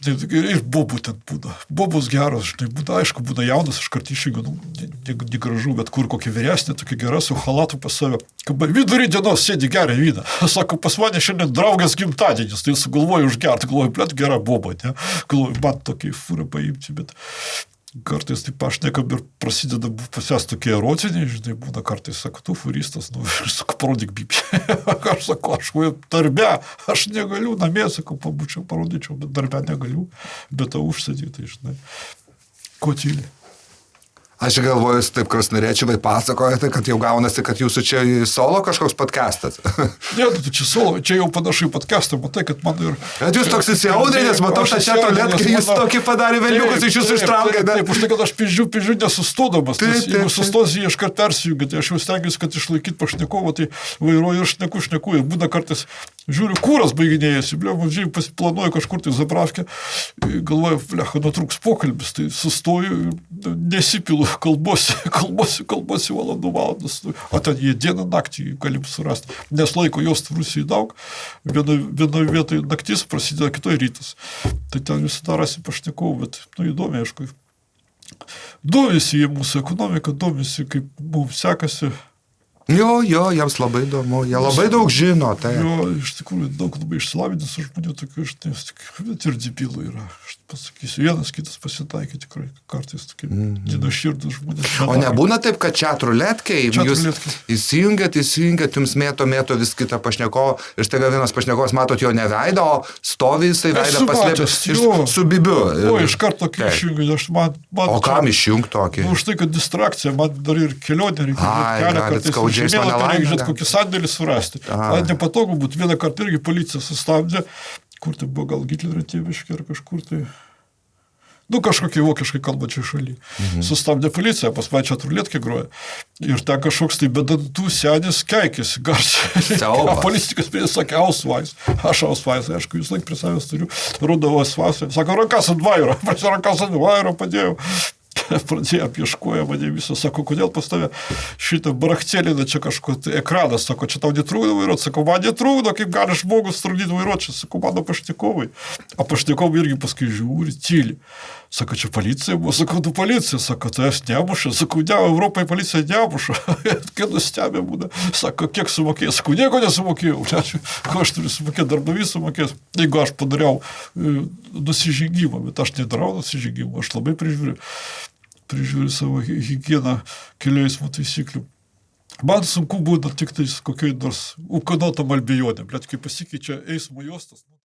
Ir bobų ten būna. Bobos geros, žinai, būna, aišku, būna jaunas, aš kartu išėjau, negražu, bet kur kokia vyresnė, tokia gera, su halatu pas save. Vidurį dienos sėdi geria vyną. Sako, pas mane šiandien draugės gimtadienis, tai sugalvoju užgerti, galvoju, blėt, gera boba, ne? Galvoju, man tokiai fūrą paimti, bet kartais taip pašnekam ir prasideda pas jas tokie erotiniai, žinai, būna kartais, sako, tu furistas, sako, parodyk bibį. Aš sako, aš darbe, aš negaliu, namie, sako, pabūčiau, parodyčiau, bet darbe negaliu, bet tą užsėdį, tai žinai, ko tyli. Aš galvoju, taip krasnariečiai pasakojate, kad jau gaunasi, kad jūsų čia solo kažkoks podcastas. Ne, tu čia solo, čia jau panašai podcastą, matai, kad man ir... Bet jūs toks įsiaudrinės, matau, tą čia tualetką, jūs tokį padarė vėliukus iš jūsų ištraukė. Taip, už tai, kad aš pizdžiu nesustodamas, nes jeigu sustos jį iškart persijungia, tai aš jau stengiuosi, kad išlaikyti pašnekovą, tai vairuoju ir šneku, ir būna kartais, žiūriu, kūras baiginėjasi, blė, man žiūrėjau, pasiplanuoju kažkur tai Zabravkę, galvoju, blė, nutrūks pokalbis, tai sustoju, nesipilu, kalbosi valandas, o ten jie dieną naktį galim surasti, nes laiko jos Rusijai daug, vienoje vietoje naktis prasideda, kitoje rytas. Tai ten visada rasi pašnekovų, bet įdomi, aišku. Domisi jie mūsų ekonomiką, domisi, kaip mums sekasi. Jo, jiems labai įdomu, jie labai daug žino. Tai. Jo, iš tikrųjų, daug labai išsilavinęs žmonių, tokių, bet ir debylų yra. Aš pasakysiu, vienas kitas pasitaikė tikrai, kartais tokie nenuoširdūs žmonės. O nebūna taip, kad čatruletkiai, jūs įsijungiat, jums mėto vis kitą pašnekovą, ir štai vienas pašnekovas, matot jo neveidą, o stovi jisai veidą paslėpęs su bibiu. O, iš karto tokį išjungiu, aš man... O kam išjungti tokį? Už tai, kad distrakcija, man dar ir kelionė reikia. Žiūrėt, kokį sandėlį surasti. Man nepatogu būtų. Vieną kartą irgi policija sustabdė, kur tai buvo gal Gitlerio tėviškė ar kažkur tai. Kažkokie vokiškai kalbančiai šaly. Sustabdė policija, pas mane čia trulietkai groja. Ir ten kažkoks tai bedantų senis keikėsi garsiai. Policininkas prie sakė, Ausweis. Aš Ausweis, aišku, jūs laik prie savęs turiu. Rodau Ausweis. Sako, rankas ant vairo. Rankas ant vairo padėjau. Pradėjo apieškoja mane visą, sako, kodėl pas tave šitą baraktelina čia kažko ekranas, sako, čia tau netrūkdo vairuoti, sako, man netrūkdo, kaip gali žmogus trukdyti vairuoti, čia, sako, mano pašnekovai. O pašnekovai irgi paskui žiūri, tyli. Sako, čia policija buvo, sako, tu policija, sako, tai aš nemuša, sako, ne, Europai policija nemuša, kai nustebė būna, sako, kiek sumokėjai, sako, nieko nesumokėjau, ko aš turiu sumokėti, darbdavys sumokės, jeigu aš padariau nusižengimą, bet aš nedarau nusižengimą, aš labai prižiūriu savo higieną kelių eismo taisyklių. Man sunku būna tik tais kokioj nors ūkanotam albijone, bet kai pasikeičia eismo juostas.